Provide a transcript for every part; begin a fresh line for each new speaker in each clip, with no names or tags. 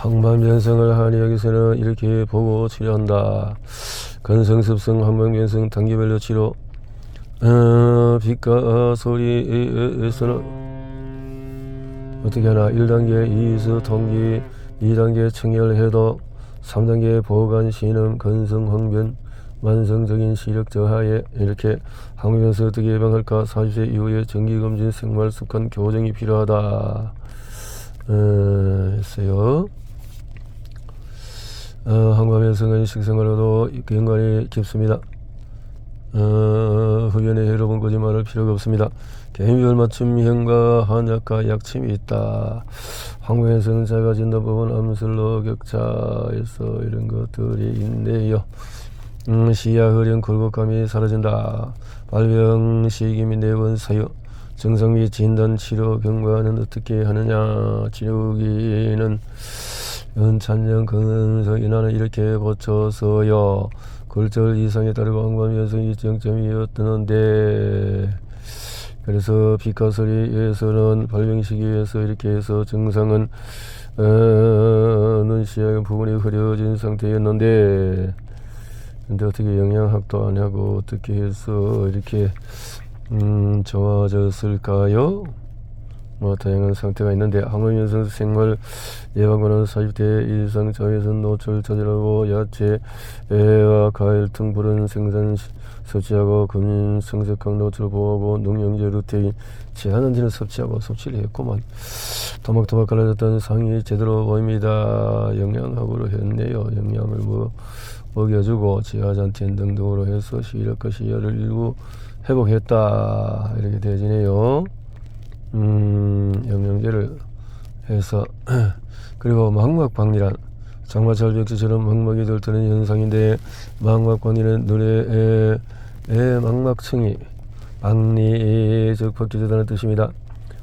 항반변성을 하니 여기서는 이렇게 보고 치료한다. 건성습성 항반변성 단계별로 치료. 빛과 소리에서는 어떻게 하나 1단계 이수 통기, 2단계 청열해도, 3단계 보관 신음 건성 황변 만성적인 시력 저하에 이렇게 항변에서 어떻게 예방할까? 40세 이후에 정기검진 생활 습관 교정이 필요하다 했어요. 항변성은 식생활로도 연관이 깊습니다. 흡연에 여러분 거짓말할 필요가 없습니다. 개인별 맞춤형과 한약과 약침이 있다. 항변성은 자가 진단법은 암슬로 격차에서 이런 것들이 있네요. 시야 흐린 굴곡감이 사라진다. 발병 시기 및 내원 사유, 증상 및 진단 치료 경과는 어떻게 하느냐. 치료기는 은찬정 근성 인하는 이렇게 고쳐서요. 골절 이상에 따르고 항반변성이 정점이었는데, 그래서 빛과소리에서는 발병 시기에서 이렇게 해서 증상은 눈 시야의 부분이 흐려진 상태였는데, 근데 어떻게 영양학도 안 하고 어떻게 해서 이렇게 좋아졌을까요? 뭐 다양한 상태가 있는데, 항암변성 생활 예방과는 40대 이상 자외선 노출 저지하고 야채와 과일 등푸른 생산 섭취하고 금인 성색학 노출 보호하고 농영제 루테인 제한한 지는 섭취하고 섭취를 했구만. 토막토막 갈라졌던 상이 제대로 보입니다. 영양학으로 했네요. 영양을 먹여주고 지하잔틴 등등으로 해서 시력과 시야를 일부 회복했다. 이렇게 되어지네요. 영양제를 해서 그리고 망막박리란 장마철벽지처럼 망막이 들뜨는 현상인데, 망막박리는 눈의 망막층이 박리 즉 벗겨지다는 뜻입니다.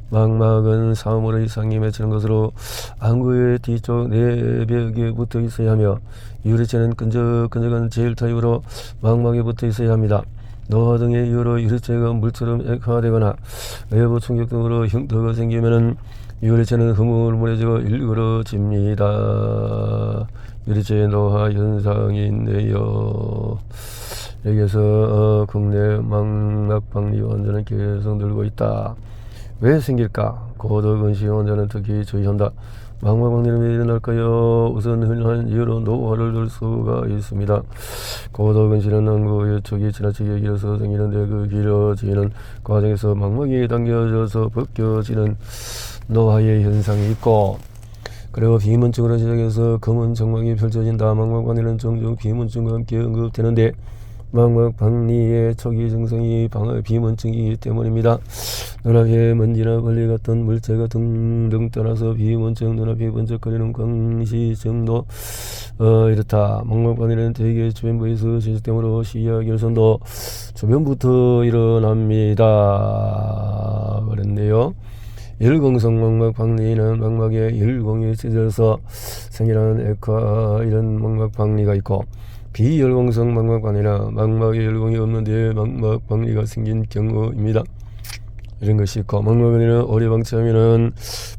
망막은 사물로 이상이 맺히는 것으로 안구의 뒤쪽 내벽에 붙어 있어야 하며, 유리체는 끈적끈적한 젤 타입으로 망막에 붙어 있어야 합니다. 노화 등의 이유로 유리체가 물처럼 액화되거나 외부 충격 등으로 흉터가 생기면은 유리체는 흐물흐물해지고 일그러집니다. 유리체의 노화 현상이 있네요. 여기에서 국내 망막박리 환자는 계속 늘고 있다. 왜 생길까? 고도근시 환자는 특히 주의한다. 망막박리는 왜 일어날까요? 우선 흔한 이유로 노화를 들 수가 있습니다. 고도근시는 안구 요촉이 지나치게 길어서 생기는데, 그 길어지는 과정에서 망막이 당겨져서 벗겨지는 노화의 현상이 있고, 그리고 비문증으로 시작해서 검은 정막이 펼쳐진다. 망막박리는 종종 비문증과 함께 언급되는데, 망막박리의 초기 증상이 비문증이기 때문입니다. 눈앞에 먼지나 벌레 같은 물체가 등등 떠나서 비문증, 눈앞이 번쩍거리는 광시 정도 이렇다. 망막박리는 대개 주변부에서 시스템으로 시야 결손도 주변부터 일어납니다. 그랬네요. 열공성 망막박리는 망막에 열공이 찢어져서 생기는 액화, 이런 망막박리가 있고, 비열공성 망막박리나 망막에 열공이 없는데 망막박리가 생긴 경우입니다. 이런 것이 있고, 망막박리는 오래 방치하면은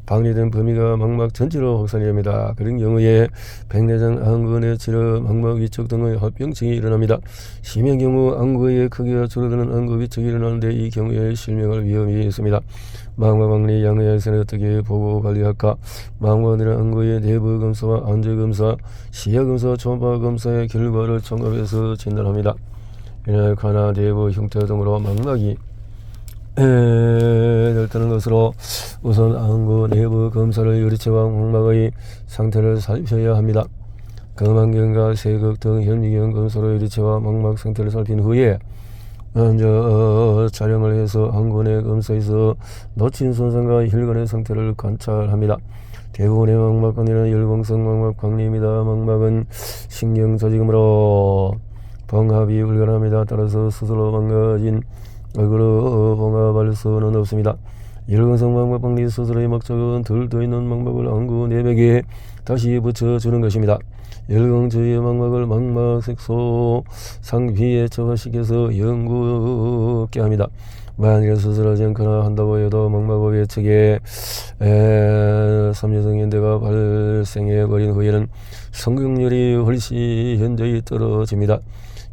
박리된 범위가 망막 전체로 확산이 됩니다. 그런 경우에 백내장, 안구 내치료, 망막 위축 등의 합병증이 일어납니다. 심한 경우 안구의 크기가 줄어드는 안구 위축이 일어나는데, 이 경우에 실명할 위험이 있습니다. 망막박리 양의학에서는 어떻게 보고 관리할까? 망막박리는 안구의 내부 검사와 안제 검사, 시야 검사, 초음파 검사의 결과를 종합해서 진단합니다. 이날 하나 내부 형태 등으로 망막이 들뜨는 것으로 우선 안구 내부 검사를 유리체와 망막의 상태를 살펴야 합니다. 검안경과 세극 등 현미경 검사로 유리체와 망막 상태를 살핀 후에 먼저 촬영을 해서 안구 내 검사에서 놓친 손상과 혈관의 상태를 관찰합니다. 대부분의 망막박리는 열공성 망막박리입니다. 망막은 신경 조직이므로 봉합이 불가능합니다. 따라서 스스로 망가진 얼굴로 봉합할 수는 없습니다. 열공성 망막박리 스스로의 목적은 들떠있는 망막을 안구 내벽에 다시 붙여주는 것입니다. 열공주의 망막을 망막색소 상비에 처화시켜서 영구케 합니다. 만일 수술하지 않거나 한다고 해도 망막 외측에 삼류성인대가 발생해버린 후에는 성공률이 훨씬 현저히 떨어집니다.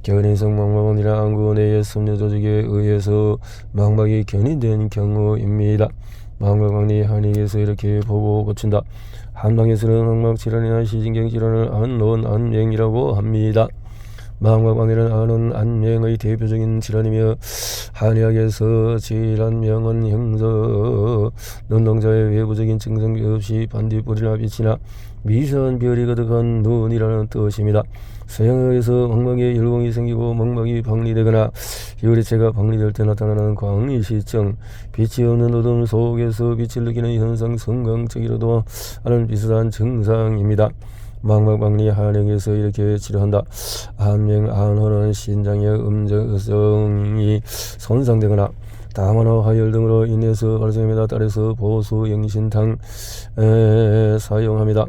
견인성 망막원이나 안구 내의 섬유 조직에 의해서 망막이 견인된 경우입니다. 망막박리 한의에서 이렇게 보고 고친다. 한방에서는 망막 질환이나 시진경 질환을 안론 안맹이라고 합니다. 망막박리는 안원 안맹의 대표적인 질환이며 한의학에서 질환명은 형성, 눈동자의 외부적인 증상 없이 반딧불이나 빛이나 미세한 별이 가득한 눈이라는 뜻입니다. 서양에서 망막에 열공이 생기고 망막이 박리되거나 유리체가 박리될 때 나타나는 광시증, 빛이 없는 어둠 속에서 빛을 느끼는 현상, 성강적이라도 하는 비슷한 증상입니다. 망막 박리 한의에서 이렇게 치료한다. 안명 안호는 신장의 음정성이 손상되거나 담화나 하열 등으로 인해서 발생합니다. 따라서 보수 영신탕 사용합니다.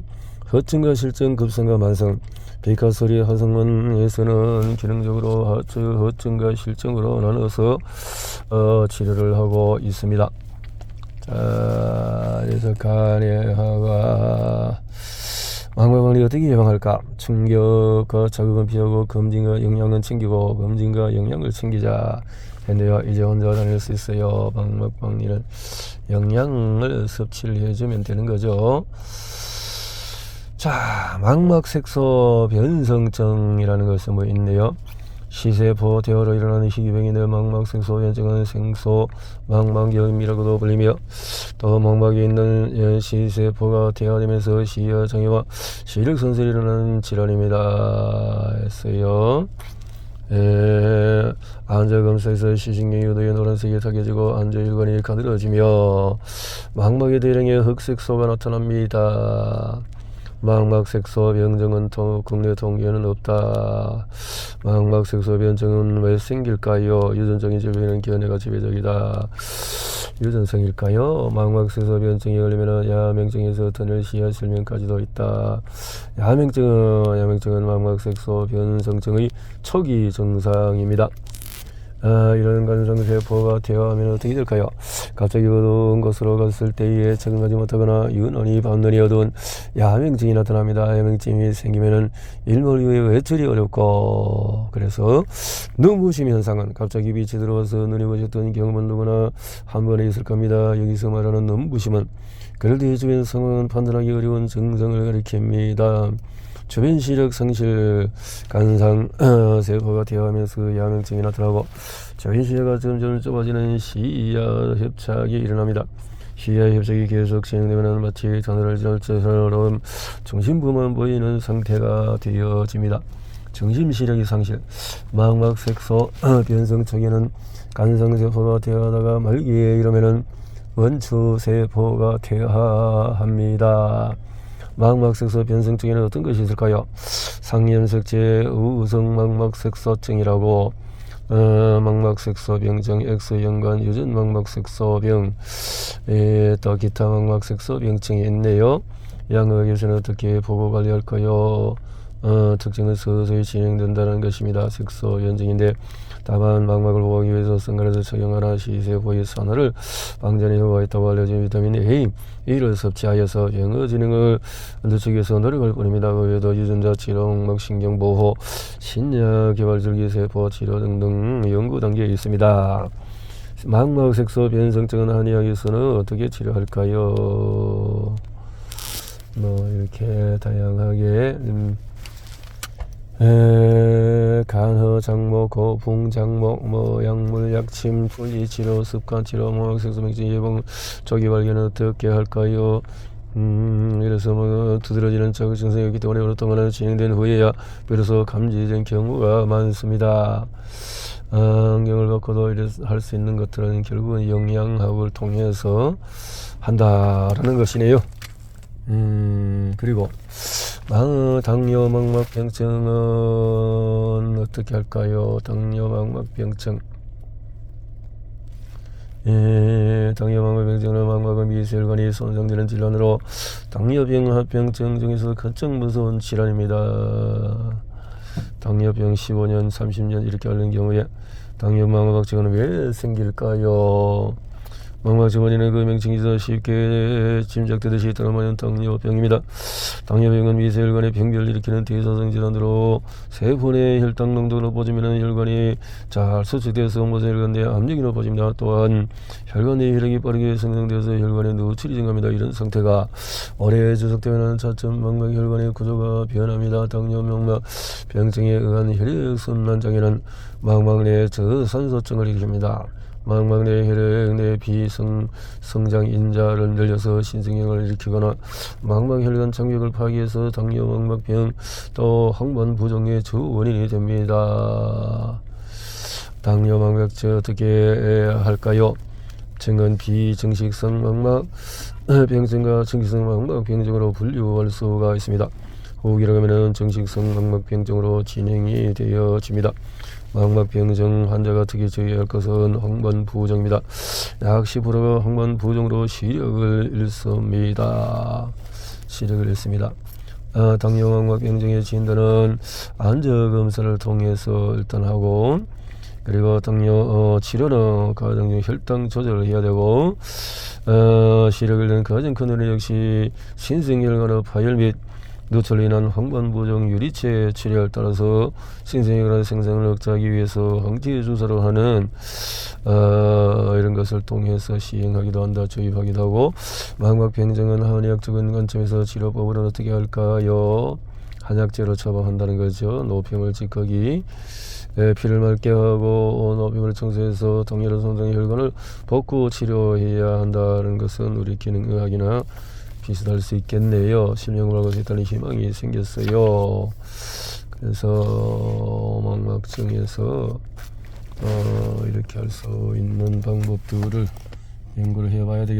허증과 실증, 급성과 만성, 비카소리 하성문에서는 기능적으로 허증과 실증으로 나눠서 치료를 하고 있습니다. 자, 그래서 간해하가 망막박리 어떻게 예방할까? 충격과 자극은 피하고 검진과 영양은 챙기고 검진과 영양을 챙기자 했네요. 이제 혼자 다닐 수 있어요. 망막박리는 영양을 섭취를 해주면 되는 거죠. 자, 망막색소 변성증이라는 것이 뭐 있네요. 시세포 대화로 일어나는 희귀병인의 망막색소 변증은 생소 망막염이라고도 불리며, 또 망막에 있는 시세포가 대화되면서 시야 장애와 시력 손실이 일어나는 질환입니다 했어요. 안저검사에서 시신경이 유도에 노란색이 타개지고 안저혈관이 가늘어지며 망막에 대량의 흑색소가 나타납니다. 망막색소 변증은 국내 통계는 없다. 망막색소 변증은 왜 생길까요? 유전적인 질병에는 견해가 지배적이다. 유전성일까요? 망막색소 변증이 걸리면 야맹증에서 터널 시야 실명까지도 있다. 야맹증은 망막색소 변성증의 초기 증상입니다. 이런 간성세포가 퇴화하면 어떻게 될까요? 갑자기 어두운 곳으로 갔을 때에 적응하지 못하거나 유난히 밤눈이 어두운 야맹증이 나타납니다. 야맹증이 생기면은 일몰 이후에 외출이 어렵고, 그래서 눈부심 현상은 갑자기 빛이 들어와서 눈이 부셨던 경험은 누구나 한 번에 있을 겁니다. 여기서 말하는 눈부심은 그럴 때 주변 상황은 판단하기 어려운 증상을 가리킵니다. 주변 시력 상실, 간상 세포가 퇴화하면서 야맹증이 나타나고 주변 시야가 점점 좁아지는 시야 협착이 일어납니다. 시야 협착이 계속 진행되면 마치 하늘을 지날 것처럼 중심부만 보이는 상태가 되어집니다. 중심 시력이 상실, 망막색소 변성 초기에는 간상세포가 퇴화하다가 말기에 이르면은 원추세포가 퇴화합니다. 망막색소 변성 중에는 어떤 것이 있을까요? 상염색제 우성망막색소증이라고, 망막색소 병증, X연관 유전 망막색소병, 또 기타 망막색소 병증이 있네요. 양의학에서는 어떻게 보고 관리할까요? 특징은 서서히 진행된다는 것입니다. 색소 변증인데, 다만 망막을 보호하기 위해서 선간에서 적용하나 시세포의 산화를 방전에 효과가 있다고 알려진 비타민 A를 섭취하여서 영어 진행을 늦추기 위해서 노력할 뿐입니다. 그 외에도 유전자 치료, 망막신경 보호, 신약 개발 줄기세포 치료 등등 연구 단계에 있습니다. 망막색소 변성증은 한의학에서는 어떻게 치료할까요? 이렇게 다양하게 간허 장목, 고풍 장목, 약물, 약침, 분리치료, 습관치료, 망막색소 병증 예방 조기 발견은 어떻게 할까요? 이래서 두드러지는 자극 증상이 있기 때문에 오랫동안 진행된 후에야 비로소 감지된 경우가 많습니다. 안경을 갖고도 할 수 있는 것들은 결국은 영양학을 통해서 한다라는 것이네요. 그리고 당뇨 망막병증은 어떻게 할까요? 당뇨 망막병증, 당뇨 망막병증은 망막의 미세혈관이 손상되는 질환으로 당뇨병 중에서 가장 무서운 질환입니다. 당뇨병 15년, 30년 이렇게 앓는 경우에 당뇨 망막병증은 왜 생길까요? 망막증 원인은 그 명칭에서 쉽게 짐작되듯이 드러나는 당뇨병입니다. 당뇨병은 미세혈관의 병변을 일으키는 대사성 질환으로 세포 내 혈당 농도가 높아지면 혈관이 잘 수축돼서 모세혈관 내 압력이 높아집니다. 또한 혈관 내 혈액이 빠르게 생성돼서 혈관의 누출이 증가합니다. 이런 상태가 오래 지속되면 차츰 망막혈관의 구조가 변합니다. 당뇨병 병증에 의한 혈액순환 장애는 망막 내 저산소증을 일으킵니다. 망막 내 혈액 내 비성장 인자를 늘려서 신경을 일으키거나 망막혈관 장벽을 파괴해서 당뇨, 망막병, 또 항문 부종의 주 원인이 됩니다. 당뇨, 망막증 어떻게 할까요? 증은 비정식성 망막 병증과 정식성 망막 병증으로 분류할 수가 있습니다. 후기로 가면은 정식성 망막 병증으로 진행이 되어집니다. 망막병증 환자가 특히 주의할 것은 항문 부종입니다. 약 10%가 항문 부종으로 시력을 잃습니다. 당뇨 망막병증의 진단은 안저검사를 통해서 일단 하고, 그리고 당뇨 치료는 가장 중 혈당 조절을 해야 되고, 시력을 잃는 가장 큰 원인 역시 신생혈관의 파열 및 누출로 인한 항문 부종 유리체 치료에 따라서 신생혈관 생성을 억제하기 위해서 항체 주사를 하는 이런 것을 통해서 시행하기도 한다, 주입하기도 하고, 망막병증은 한의학적인 관점에서 치료법으로는 어떻게 할까요? 한약재로 처방한다는 거죠. 노폐물 직하기, 피를 맑게 하고 노폐물을 청소해서 당뇨를 손상의 혈관을 벗고 치료해야 한다는 것은 우리 기능의학이나 비슷할 수 있겠네요. 실명을 하고 있다는 희망이 생겼어요. 그래서 망막증에서 이렇게 할 수 있는 방법들을 연구를 해봐야 되겠네요.